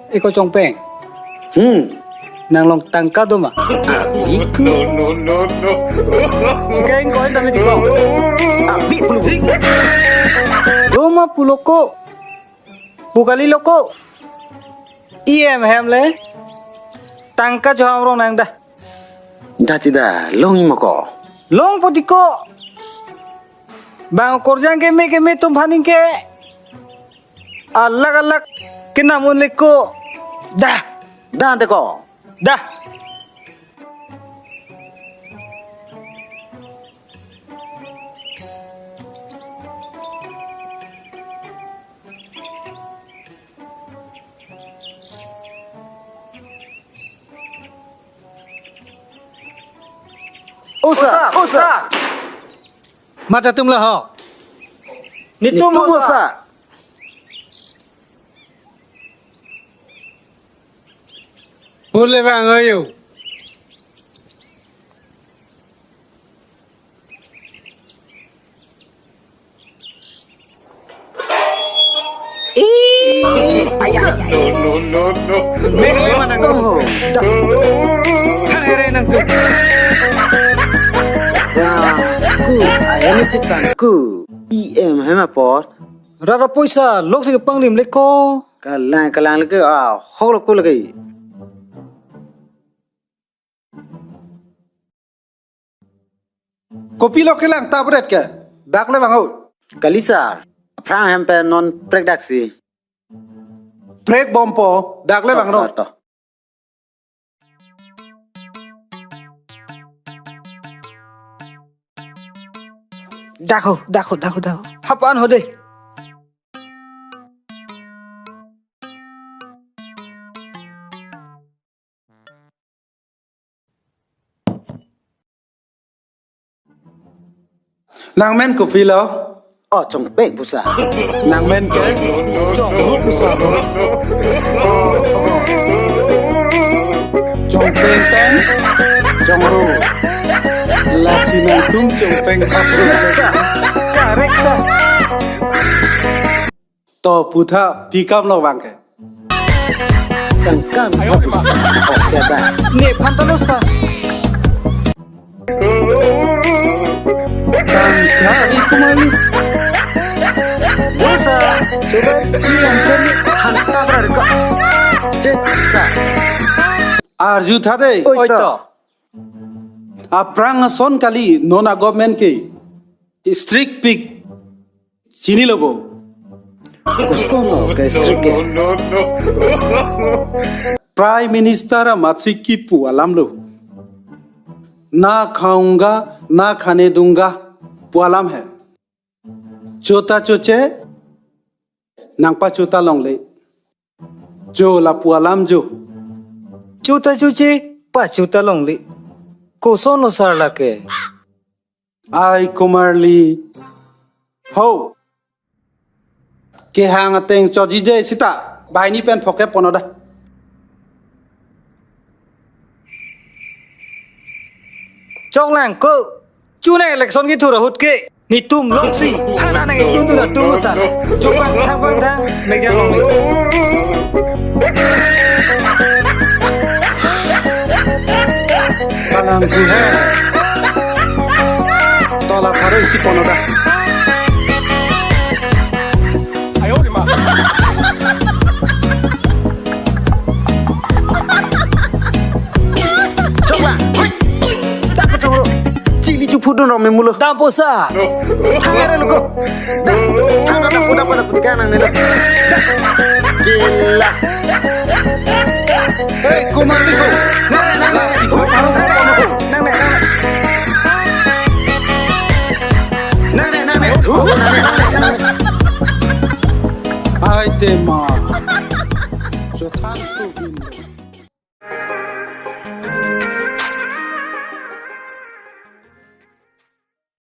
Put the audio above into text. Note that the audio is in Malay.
Iko Chongpeng. Nang long tangka do ma. Iku. No. Sikain ko dami di ko. Abi puluh. Doma puloko. Bukali loko. Iem hamle. Tangka jo hamrong nang dah. Dah tidak, long imoko. Long potiko. Bang korjang ke me tum bhaning ke. Alak kena muleko. Dah. Dah deko. Dah. Osa. Mata tum lah ho. Nitu mosa. Boleh bang ayo. No. Mega mana tu? Kan heret nang tu. Ku, ayam itu tangku. EM hema pot. Rara poisa, lok se panglim leko. Kalang lagi hok ku lagi. Kopi lo kelang tabret ke? Dak le bangau. Kalisar. Prang hempe non predaksi. Prek bompo dak le bangno. Dako. Hapaan hode? Nang men kopi lo. Oh, Chongpeng pusa. Nang men ke? Chong pusat. Chongpeng ten. Chongru. Lasinang tum Chongpeng apro. Kareksa. To putha pikam lo bang ke. Kangkang pusa. Oh, beba. Ne pantalosa. Tangka iku malu. Dosa. Coba yang seni. Hanta berarti. Jesa. Arju thade. Oito. Aprang son kali nona government ke. Strict pick. Chini lobo. Kusono ke strict ke. Prime Minister Matsiki pu alam lo. ना खाऊंगा ना खाने दूंगा पुआलाम है चोता चोचे नांगपा चोता लोंगले जो ला पुआलाम जो Cuta cuci, pa cuta longli. Kosono sarla ke. आई कुमारली हो के हांग तेंग चोजी जे सिता बाइनी पेन फोके पोनोदा Chok lang ko. Chuna election ki thura hut ke. Ni tum long si. Hana nang tum tu tum musa. Coba thang meja longli. kalang ku है तोला फारे सी पोनोदा Coba. Tak ketemu. Cili cupu dulu me mulu. Tamposa. Tangere lu ko. Tangga tak udah pada kanan ni. Gila. Hey कुमारली को ai te ma so than thu